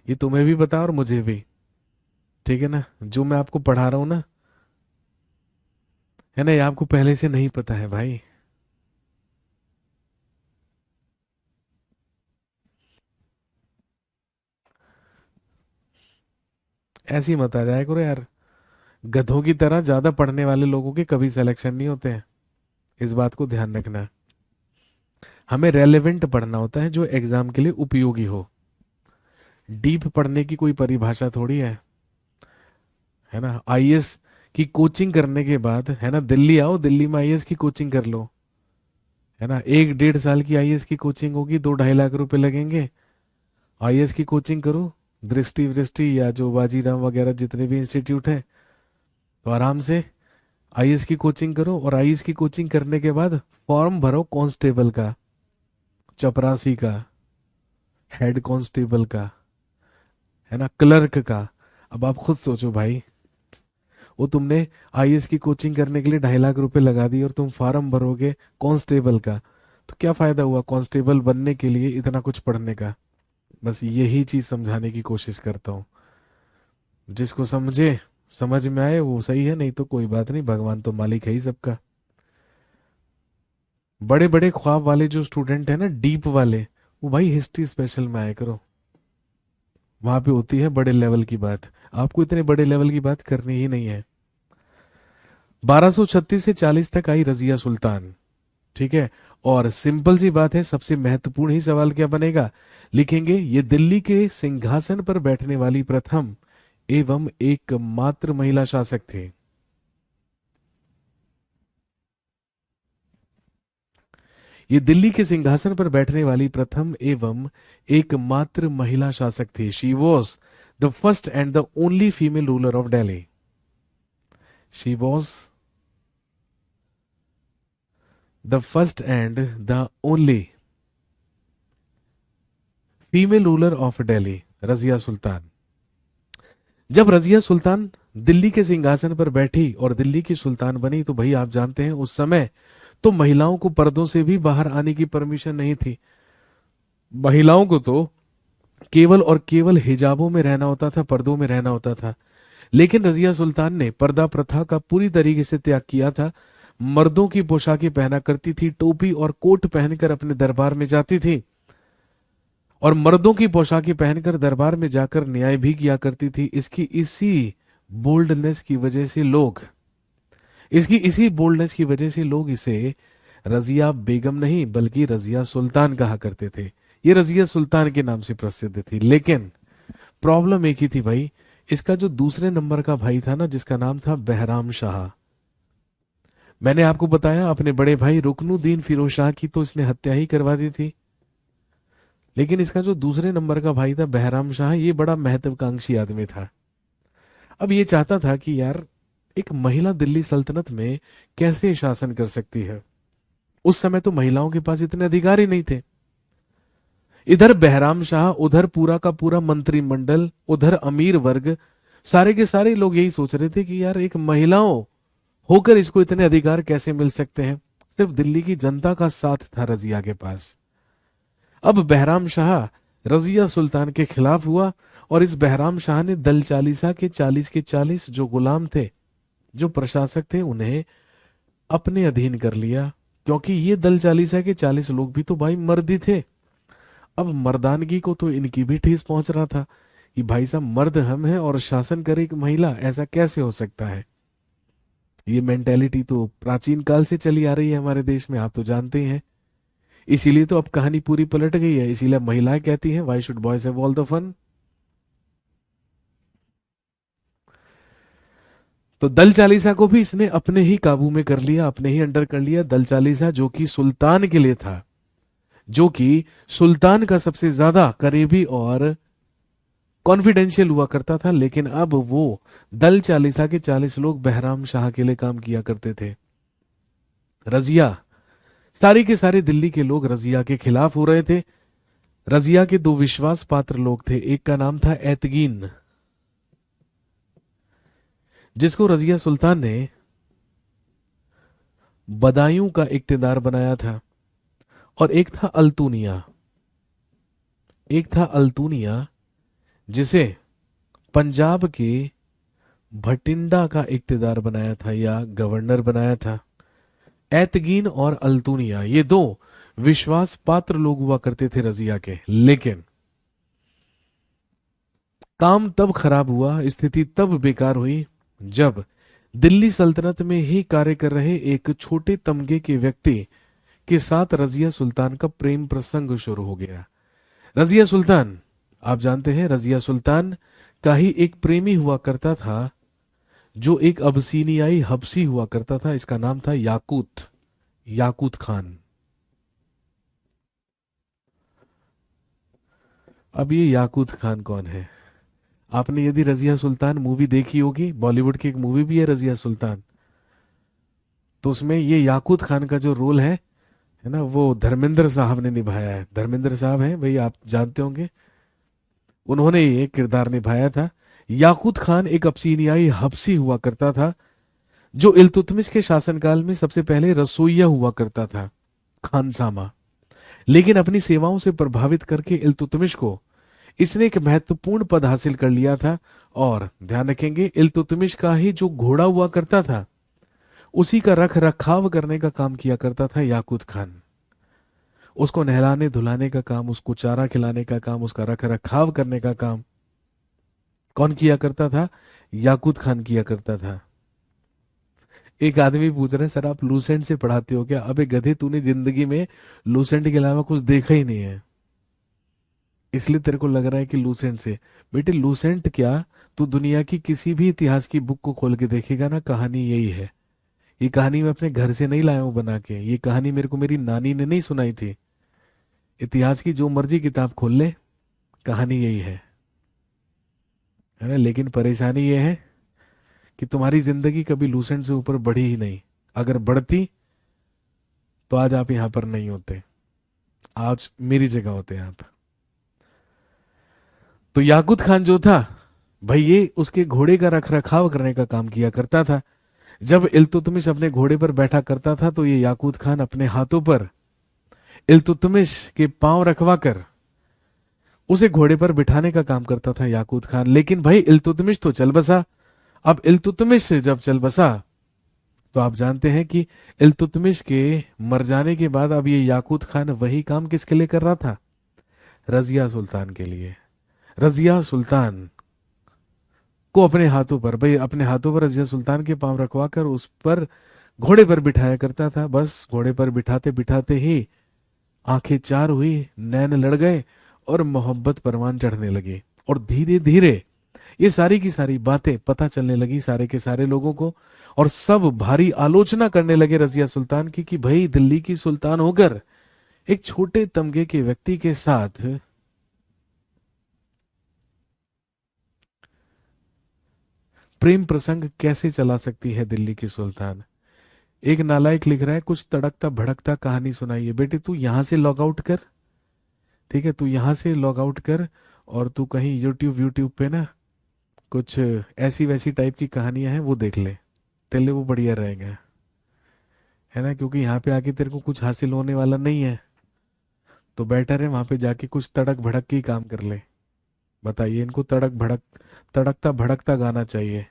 ये तुम्हें भी पता और मुझे भी, ठीक है ना, जो मैं आपको पढ़ा रहा हूं ना, है ना, ये आपको पहले से नहीं पता है भाई। ऐसे ही मत आ जाया करो यार, गधों की तरह ज्यादा पढ़ने वाले लोगों के कभी सिलेक्शन नहीं होते हैं, इस बात को ध्यान रखना। हमें रेलेवेंट पढ़ना होता है जो एग्जाम के लिए उपयोगी हो। डीप पढ़ने की कोई परिभाषा थोड़ी है ना। आईएएस की कोचिंग करने के बाद, है ना, दिल्ली आओ, दिल्ली में आईएएस की कोचिंग कर लो, है ना, 1-1.5 साल की आईएएस की कोचिंग होगी, 2-2.5 लाख रुपए लगेंगे। आईएएस की कोचिंग करो, दृष्टि वृष्टि या जो बाजीराम वगैरह जितने भी इंस्टीट्यूट है, तो आराम से आईएएस की कोचिंग करो, और आईएएस की कोचिंग करने के बाद फॉर्म भरो कांस्टेबल का, चपरासी का, हेड कांस्टेबल का, है ना, क्लर्क का। अब आप खुद सोचो भाई, वो तुमने आईएएस की कोचिंग करने के लिए 2.5 लाख रुपए लगा दी और तुम फार्म भरोगे कांस्टेबल का, तो क्या फायदा हुआ कांस्टेबल बनने के लिए इतना कुछ पढ़ने का। बस यही चीज समझाने की कोशिश करता हूँ। जिसको समझे, समझ में आए वो सही है, नहीं तो कोई बात नहीं, भगवान तो मालिक है ही सबका। बड़े बड़े ख्वाब वाले जो स्टूडेंट है ना, डीप वाले, वो भाई हिस्ट्री स्पेशल में आया करो, वहां पे होती है बड़े लेवल की बात। आपको इतने बड़े लेवल की बात करनी ही नहीं है। 1236 से 40 तक आई रजिया सुल्तान, ठीक है। और सिंपल सी बात है, सबसे महत्वपूर्ण ही सवाल क्या बनेगा, लिखेंगे ये दिल्ली के सिंहासन पर बैठने वाली प्रथम एवं एकमात्र महिला शासक थे। ये दिल्ली के सिंहासन पर बैठने वाली प्रथम एवं एकमात्र महिला शासक थी। She was the first and the only female ruler of Delhi. She was the first and the only female ruler of Delhi, Razia Sultan. जब रजिया सुल्तान दिल्ली के सिंहासन पर बैठी और दिल्ली की सुल्तान बनी, तो भाई आप जानते हैं उस समय तो महिलाओं को पर्दों से भी बाहर आने की परमिशन नहीं थी। महिलाओं को तो केवल और केवल हिजाबों में रहना होता था, पर्दों में रहना होता था। लेकिन रजिया सुल्तान ने पर्दा प्रथा का पूरी तरीके से त्याग किया था। मर्दों की पोशाकें पहना करती थी, टोपी और कोट पहनकर अपने दरबार में जाती थी, और मर्दों की पोशाकें पहनकर दरबार में जाकर न्याय भी किया करती थी। इसी बोल्डनेस की वजह से लोग इसी बोल्डनेस की वजह से लोग इसे रजिया बेगम नहीं बल्कि रजिया सुल्तान कहा करते थे। ये रजिया सुल्तान के नाम से प्रसिद्ध थी। लेकिन प्रॉब्लम एक ही थी भाई, इसका जो दूसरे नंबर का भाई था ना, जिसका नाम था बहराम शाह, मैंने आपको बताया अपने बड़े भाई रुकनुद्दीन फिरोज शाह की तो इसने हत्या ही करवा दी थी। लेकिन इसका जो दूसरे नंबर का भाई था बहराम शाह, ये बड़ा महत्वाकांक्षी आदमी था। अब ये चाहता था कि यार एक महिला दिल्ली सल्तनत में कैसे शासन कर सकती है। उस समय तो महिलाओं के पास इतने अधिकार ही नहीं थे। इधर बहराम शाह, उधर पूरा का पूरा मंत्रिमंडल, उधर अमीर वर्ग, सारे के सारे लोग यही सोच रहे थे कि यार एक महिलाओं होकर इसको इतने अधिकार कैसे मिल सकते हैं। सिर्फ दिल्ली की जनता का साथ था रजिया के पास। अब बहराम शाह रजिया सुल्तान के खिलाफ हुआ, और इस बहराम शाह ने दल चालीसा के 40 के 40 जो गुलाम थे, जो प्रशासक थे, उन्हें अपने अधीन कर लिया। क्योंकि ये दल चालीसा के 40 लोग भी तो भाई मर्द ही थे। अब मर्दानगी को तो इनकी भी ठेस पहुंच रहा था कि भाई साहब मर्द हम हैं और शासन करे एक महिला, ऐसा कैसे हो सकता है। ये मेंटेलिटी तो प्राचीन काल से चली आ रही है हमारे देश में, आप तो जानते ही हैं। इसीलिए तो अब कहानी पूरी पलट गई है। इसीलिए महिलाएं कहती हैं why should boys have all the fun. तो दल चालीसा को भी इसने अपने ही काबू में कर लिया, अपने ही अंडर कर लिया। दल चालीसा जो कि सुल्तान के लिए था, जो कि सुल्तान का सबसे ज्यादा करीबी और कॉन्फिडेंशियल हुआ करता था, लेकिन अब वो दल चालीसा के 40 लोग बहराम शाह के लिए काम किया करते थे। रजिया, सारे के सारे दिल्ली के लोग रजिया के खिलाफ हो रहे थे। रजिया के दो विश्वास पात्र लोग थे, एक का नाम था एतगीन, जिसको रजिया सुल्तान ने बदायूं का इक्तेदार बनाया था, और एक था अल्तूनिया, जिसे पंजाब के भटिंडा का इक्तेदार बनाया था या गवर्नर बनाया था। एतगीन और अल्तूनिया, ये दो विश्वास पात्र लोग हुआ करते थे रजिया के, लेकिन काम तब खराब हुआ, स्थिति तब बेकार हुई, जब दिल्ली सल्तनत में ही कार्य कर रहे एक छोटे तमगे के व्यक्ति के साथ रजिया सुल्तान का प्रेम प्रसंग शुरू हो गया। रजिया सुल्तान, आप जानते हैं, रजिया सुल्तान का ही एक प्रेमी हुआ करता था, जो एक अबसीनियाई हबसी हुआ करता था। इसका नाम था याकूत, याकूत खान। अब ये याकूत खान कौन है? आपने यदि रजिया सुल्तान मूवी देखी होगी, बॉलीवुड की एक मूवी भी है रजिया सुल्तान, तो उसमें ये याकूत खान का जो रोल है ना, वो धर्मेंद्र साहब ने निभाया है। धर्मेंद्र साहब हैं भाई, आप जानते होंगे, उन्होंने ये किरदार निभाया था। याकूत खान एक अबसीनियाई हबसी हुआ करता था, जो इल्तुतमिश के शासनकाल में सबसे पहले रसोइया हुआ करता था, खानसामा। लेकिन अपनी सेवाओं से प्रभावित करके इल्तुतमिश को इसने एक महत्वपूर्ण पद हासिल कर लिया था। और ध्यान रखेंगे, इल्तुतमिश का ही जो घोड़ा हुआ करता था, उसी का रख रखाव करने का काम किया करता था याकूत खान। उसको नहलाने धुलाने का काम, उसको चारा खिलाने का काम, उसका रख रखाव करने का काम कौन किया करता था? याकूत खान किया करता था। एक आदमी पूछ रहे हैं, सर आप लूसेंट से पढ़ाते हो क्या? अबे गधे, तूने जिंदगी में लूसेंट के अलावा कुछ देखा ही नहीं है, इसलिए तेरे को लग रहा है कि लूसेंट से। बेटे लूसेंट क्या, तू दुनिया की किसी भी इतिहास की बुक को खोल के देखेगा ना, कहानी यही है। ये कहानी मैं अपने घर से नहीं लाया हूं बना के, ये कहानी मेरे को मेरी नानी ने नहीं सुनाई थी। इतिहास की जो मर्जी किताब खोल ले, कहानी यही है ना। लेकिन परेशानी ये है कि तुम्हारी जिंदगी कभी लूसेंट से ऊपर बढ़ी ही नहीं। अगर बढ़ती तो आज आप यहां पर नहीं होते, आज मेरी जगह होते आप। तो याकूत खान जो था भाई, ये उसके घोड़े का रख रखाव करने का काम किया करता था। जब इल्तुतमिश अपने घोड़े पर बैठा करता था, तो ये याकूत खान अपने हाथों पर इल्तुतमिश के पांव रखवा कर उसे घोड़े पर बिठाने का काम करता था याकूत खान। लेकिन भाई इल्तुतमिश तो चल बसा। अब इल्तुतमिश जब चल बसा, तो आप जानते हैं कि इल्तुतमिश के मर जाने के बाद अब ये याकूत खान वही काम किसके लिए कर रहा था? रजिया सुल्तान के लिए। रजिया सुल्तान को अपने हाथों पर, भाई अपने हाथों पर रजिया सुल्तान के पांव रखवा कर उस पर घोड़े पर बिठाया करता था। बस घोड़े पर बिठाते बिठाते ही आंखें चार हुई, नैन लड़ गए, और मोहब्बत परवान चढ़ने लगी। और धीरे धीरे ये सारी की सारी बातें पता चलने लगी सारे के सारे लोगों को, और सब भारी आलोचना करने लगे रजिया सुल्तान की, कि भाई दिल्ली की सुल्तान होकर एक छोटे तमगे के व्यक्ति के साथ प्रेम प्रसंग कैसे चला सकती है दिल्ली की सुल्तान। एक नालायक लिख रहा है, कुछ तड़कता भड़कता कहानी सुनाइए। बेटे तू यहां से लॉग आउट कर, ठीक है, तू यहां से लॉग आउट कर, और तू कहीं यूट्यूब यूट्यूब पे ना कुछ ऐसी वैसी टाइप की कहानियां हैं वो देख ले, तेरे लिए वो बढ़िया रहेगा, है ना। क्योंकि यहाँ पे आके तेरे को कुछ हासिल होने वाला नहीं है, तो बेटर है वहां पे जाके कुछ तड़क भड़क के ही काम कर ले। बताइए, इनको तड़क भड़क, तड़कता भड़कता गाना चाहिए।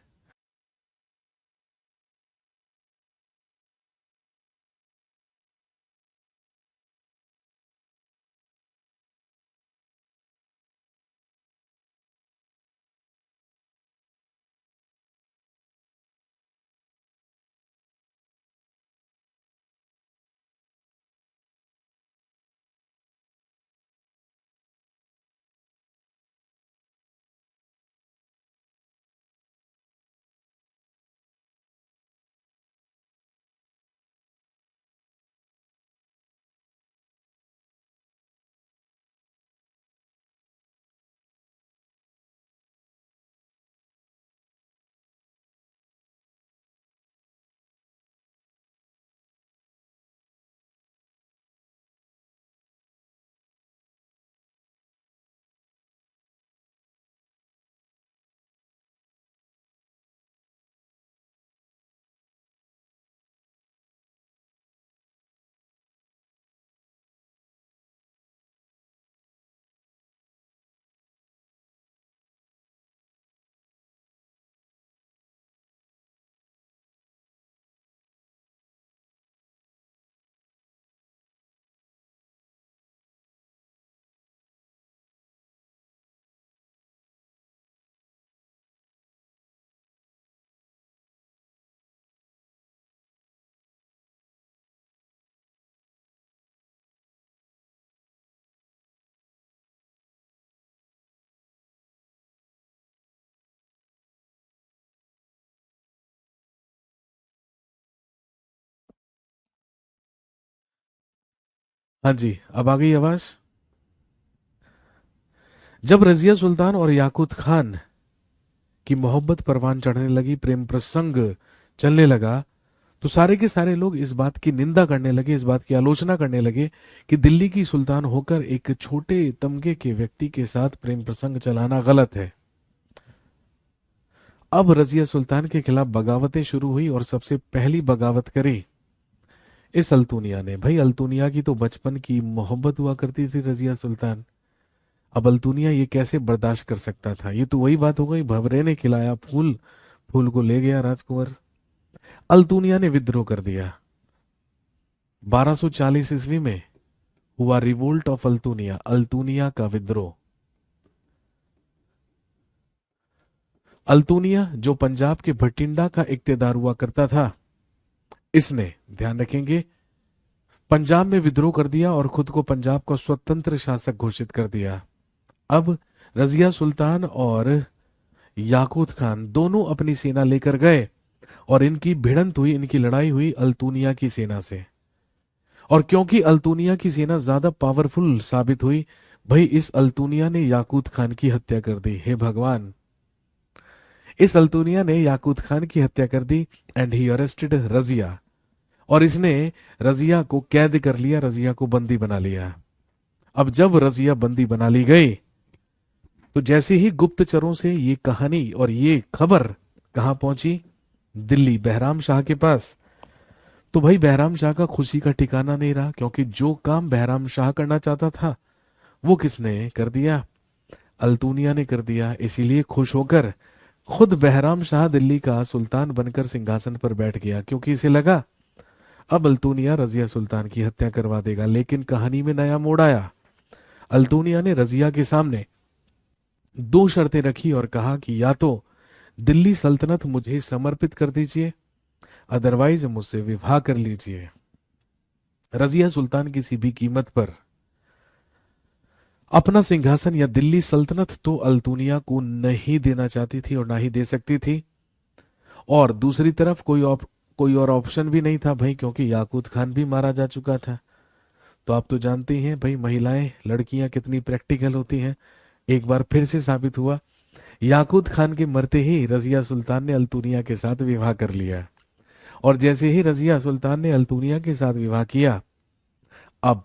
हाँ जी, अब आ गई आवाज। जब रजिया सुल्तान और याकूत खान की मोहब्बत परवान चढ़ने लगी, प्रेम प्रसंग चलने लगा, तो सारे के सारे लोग इस बात की निंदा करने लगे, इस बात की आलोचना करने लगे कि दिल्ली की सुल्तान होकर एक छोटे तमगे के व्यक्ति के साथ प्रेम प्रसंग चलाना गलत है। अब रजिया सुल्तान के खिलाफ बगावतें शुरू हुई और सबसे पहली बगावत करी इस अल्तुनिया ने। भाई अल्तुनिया की तो बचपन की मोहब्बत हुआ करती थी रजिया सुल्तान। अब अल्तुनिया ये कैसे बर्दाश्त कर सकता था? ये तो वही बात हो गई, भंवरे ने खिलाया फूल, फूल को ले गया राजकुंवर। अल्तुनिया ने विद्रोह कर दिया। 1240 ईस्वी में हुआ रिवोल्ट ऑफ अल्तुनिया, अल्तुनिया का विद्रोह। अल्तुनिया जो पंजाब के भटिंडा का इक्तेदार हुआ करता था, इसने, ध्यान रखेंगे, पंजाब में विद्रोह कर दिया और खुद को पंजाब का स्वतंत्र शासक घोषित कर दिया। अब रजिया सुल्तान और याकूत खान दोनों अपनी सेना लेकर गए और इनकी भिड़ंत हुई, इनकी लड़ाई हुई अल्तुनिया की सेना से। और क्योंकि अल्तुनिया की सेना ज्यादा पावरफुल साबित हुई, भाई इस अल्तुनिया ने याकूत खान की हत्या कर दी। हे भगवान, इस अल्तुनिया ने याकूत खान की हत्या कर दी एंड ही अरेस्टेड रजिया। और इसने रजिया को कैद कर लिया, रजिया को बंदी बना लिया। अब जब रजिया बंदी बना ली गई, तो जैसे ही गुप्तचरों से ये कहानी और ये खबर कहां पहुंची, दिल्ली बहराम शाह के पास, तो भाई बहराम शाह का खुशी का ठिकाना नहीं रहा, क्योंकि जो काम बहराम शाह करना चाहता था वो किसने कर दिया? अल्तुनिया ने कर दिया। इसीलिए खुश होकर खुद बहराम शाह दिल्ली का सुल्तान बनकर सिंहासन पर बैठ गया, क्योंकि इसे लगा अब अल्तुनिया रजिया सुल्तान की हत्या करवा देगा। लेकिन कहानी में नया मोड़ आया। अल्तुनिया ने रजिया के सामने दो शर्तें रखी और कहा कि या तो दिल्ली सल्तनत मुझे समर्पित कर दीजिए, अदरवाइज मुझसे विवाह कर लीजिए। रजिया सुल्तान किसी भी कीमत पर अपना सिंहासन या दिल्ली सल्तनत तो अल्तुनिया को नहीं देना चाहती थी और ना ही दे सकती थी। और दूसरी तरफ कोई और ऑप्शन भी नहीं था भाई, क्योंकि याकूत खान भी मारा जा चुका था। तो आप तो जानते ही हैं भाई, महिलाएं, लड़कियां कितनी प्रैक्टिकल होती हैं। एक बार फिर से साबित हुआ। याकूत खान के मरते ही रजिया सुल्तान ने अल्तुनिया के साथ विवाह कर लिया। और जैसे ही रजिया सुल्तान ने अल्तुनिया के साथ विवाह किया, अब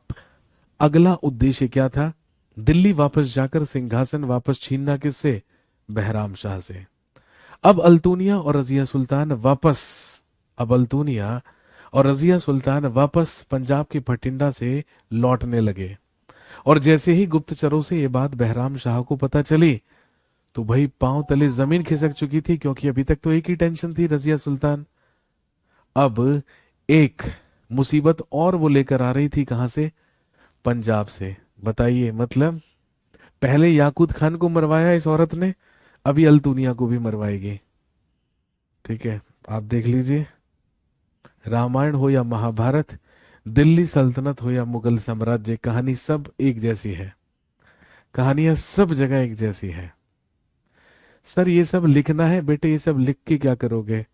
अगला उद्देश्य क्या था? दिल्ली वापस जाकर सिंहासन वापस छीनना। किससे? बहराम शाह से। अब अल्तुनिया और रजिया सुल्तान वापस अब अल्तुनिया और रजिया सुल्तान वापस पंजाब के भटिंडा से लौटने लगे। और जैसे ही गुप्तचरों से ये बात बहराम शाह को पता चली, तो भाई पांव तले जमीन खिसक चुकी थी, क्योंकि अभी तक तो एक ही टेंशन थी, रजिया सुल्तान। अब एक मुसीबत और वो लेकर आ रही थी। कहां से? पंजाब से। बताइए, मतलब पहले याकूत खान को मरवाया इस औरत ने, अभी अल्तुनिया को भी मरवाएगी। ठीक है, आप देख लीजिए, रामायण हो या महाभारत, दिल्ली सल्तनत हो या मुगल साम्राज्य, कहानी सब एक जैसी है। कहानियां सब जगह एक जैसी है। सर ये सब लिखना है बेटे, ये सब लिख के क्या करोगे?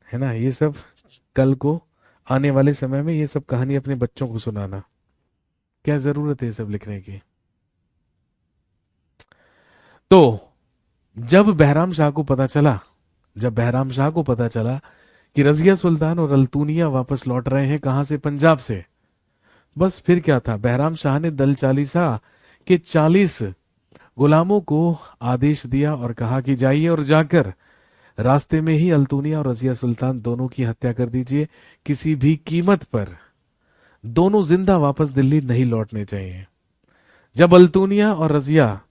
है ना, ये सब कल को आने वाले समय में ये सब कहानी अपने बच्चों को सुनाना, क्या जरूरत है ये सब लिखने की? तो जब बहराम शाह को पता चला, जब बहराम शाह को पता चला कि रजिया सुल्तान और अल्तुनिया वापस लौट रहे हैं, कहां से? पंजाब से। बस फिर क्या था, बहराम शाह ने दल चालीसा के 40 गुलामों को आदेश दिया और कहा कि जाइए और जाकर रास्ते में ही अल्तुनिया और रजिया सुल्तान दोनों की हत्या कर दीजिए, किसी भी कीमत पर दोनों जिंदा वापस दिल्ली नहीं लौटने चाहिए। जब अल्तुनिया और रजिया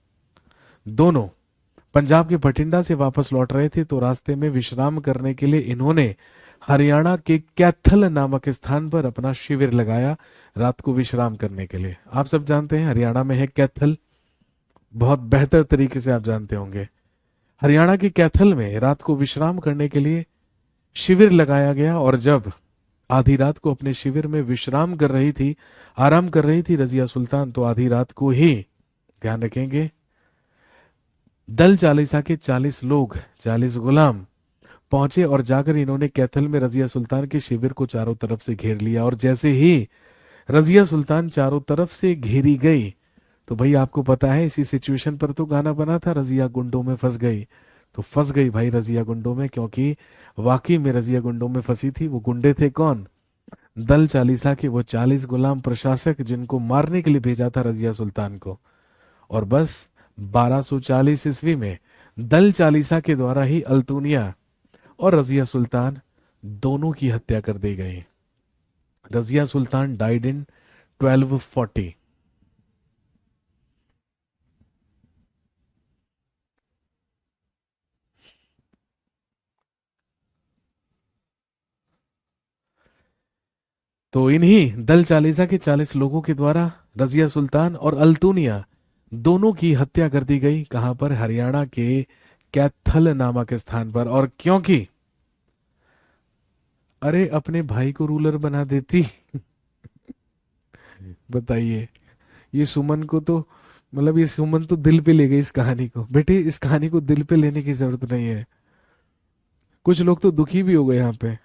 दोनों पंजाब के भटिंडा से वापस लौट रहे थे, तो रास्ते में विश्राम करने के लिए इन्होंने हरियाणा के कैथल नामक स्थान पर अपना शिविर लगाया, रात को विश्राम करने के लिए। आप सब जानते हैं हरियाणा में है कैथल, बहुत बेहतर तरीके से आप जानते होंगे। हरियाणा के कैथल में रात को विश्राम करने के लिए शिविर लगाया गया। और जब आधी रात को अपने शिविर में विश्राम कर रही थी, आराम कर रही थी रजिया सुल्तान, तो आधी रात को ही, ध्यान रखेंगे, दल चालीसा के 40 लोग, 40 गुलाम पहुंचे और जाकर इन्होंने कैथल में रजिया सुल्तान के शिविर को चारों तरफ से घेर लिया। और जैसे ही रजिया सुल्तान चारों तरफ से घेरी गई। तो भाई आपको पता है इसी सिचुएशन पर तो गाना बना था, रजिया गुंडों में फंस गई। तो फंस गई भाई रजिया गुंडों में, क्योंकि वाकई में रजिया गुंडों में फंसी थी। वो गुंडे थे कौन? दल चालीसा के वो 40 गुलाम प्रशासक, जिनको मारने के लिए भेजा था रजिया सुल्तान को। और बस 1240 ईस्वी में दल चालीसा के द्वारा ही अल्तुनिया और रजिया सुल्तान दोनों की हत्या कर दी गई। Razia Sultan died in 1240। तो इन्हीं दल चालीसा के 40 लोगों के द्वारा रजिया सुल्तान और अल्तुनिया दोनों की हत्या कर दी गई। कहां पर? हरियाणा के कैथल नामक स्थान पर। और क्योंकि अरे अपने भाई को रूलर बना देती बताइए। ये सुमन को तो, मतलब ये सुमन तो दिल पे ले गई इस कहानी को। बेटे इस कहानी को दिल पे लेने की जरूरत नहीं है। कुछ लोग तो दुखी भी हो गए यहाँ पे।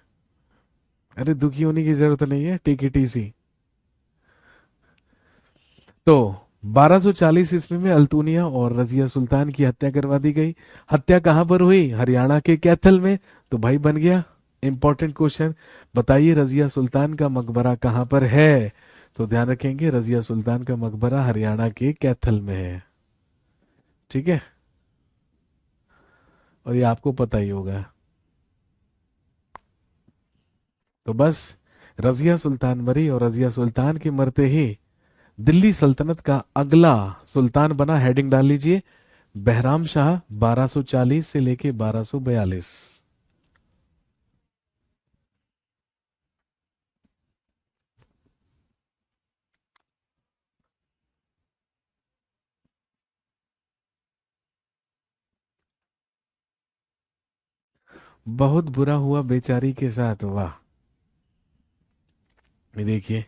अरे दुखी होने की जरूरत नहीं है, टेक इट इजी। तो 1240 ईस्वी में अल्तुनिया और रजिया सुल्तान की हत्या करवा दी गई। हत्या कहां पर हुई? हरियाणा के कैथल में। तो भाई बन गया इंपॉर्टेंट क्वेश्चन, बताइए रजिया सुल्तान का मकबरा कहां पर है? तो ध्यान रखेंगे, रजिया सुल्तान का मकबरा हरियाणा के कैथल में है। ठीक है, और ये आपको पता ही होगा। तो बस रजिया सुल्तान मरी, और रजिया सुल्तान के मरते ही दिल्ली सल्तनत का अगला सुल्तान बना, हेडिंग डाल लीजिए, बहराम शाह, 1240 से लेके 1242। बहुत बुरा हुआ बेचारी के साथ, वाह। ये देखिए,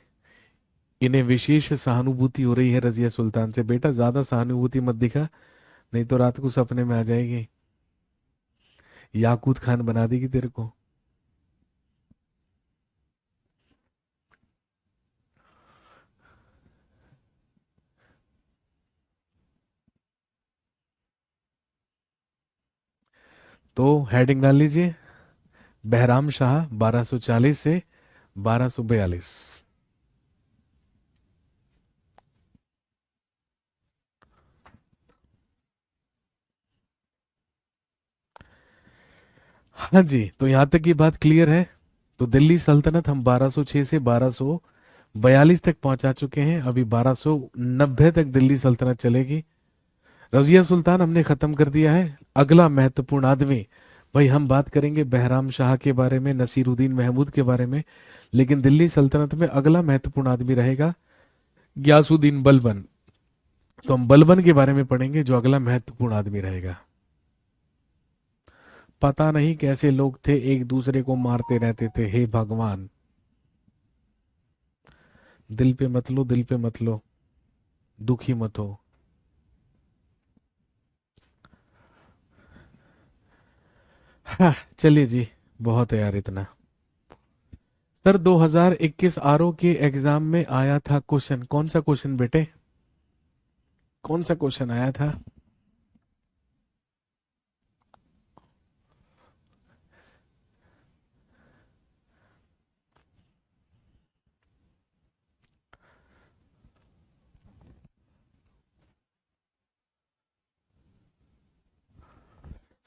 इन्हें विशेष सहानुभूति हो रही है रजिया सुल्तान से। बेटा ज्यादा सहानुभूति मत दिखा, नहीं तो रात को सपने में आ जाएगी, याकूत खान बना देगी तेरे को। तो हेडिंग डाल लीजिए, बहराम शाह 1240 से 1242। हाँ जी, तो यहां तक की बात क्लियर है। तो दिल्ली सल्तनत हम 1206 से 1242 तक पहुंचा चुके हैं। अभी 1290 तक दिल्ली सल्तनत चलेगी। रजिया सुल्तान हमने खत्म कर दिया है। अगला महत्वपूर्ण आदमी, भाई हम बात करेंगे बहराम शाह के बारे में, नसीरुद्दीन महमूद के बारे में, लेकिन दिल्ली सल्तनत में अगला महत्वपूर्ण आदमी रहेगा गयासुद्दीन बलबन। तो हम बलबन के बारे में पढ़ेंगे, जो अगला महत्वपूर्ण आदमी रहेगा। पता नहीं कैसे लोग थे, एक दूसरे को मारते रहते थे, हे भगवान। दिल पे मत लो, दिल पे मत लो, दुखी मत हो। हाँ, चलिए जी, बहुत है यार इतना। सर 2021 आरओ के एग्जाम में आया था क्वेश्चन, कौन सा क्वेश्चन बेटे? कौन सा क्वेश्चन आया था?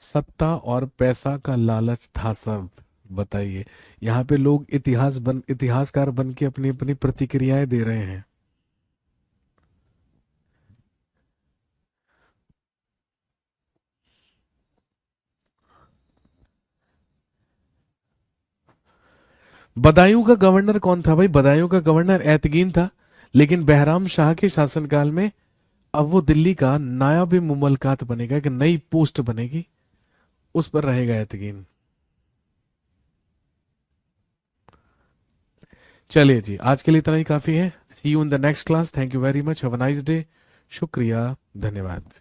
सत्ता और पैसा का लालच था सब। बताइए, यहाँ पे लोग इतिहासकार बन के अपनी अपनी प्रतिक्रियाएं दे रहे हैं। बदायूं का गवर्नर कौन था भाई? बदायूं का गवर्नर एतगीन था, लेकिन बहराम शाह के शासनकाल में अब वो दिल्ली का नायब मुमलकात बनेगा, एक नई पोस्ट बनेगी, उस पर रहेगा एतगीन। चलिए जी, आज के लिए इतना ही काफी है। See you in the next class. Thank you very much, have a nice day. शुक्रिया, धन्यवाद।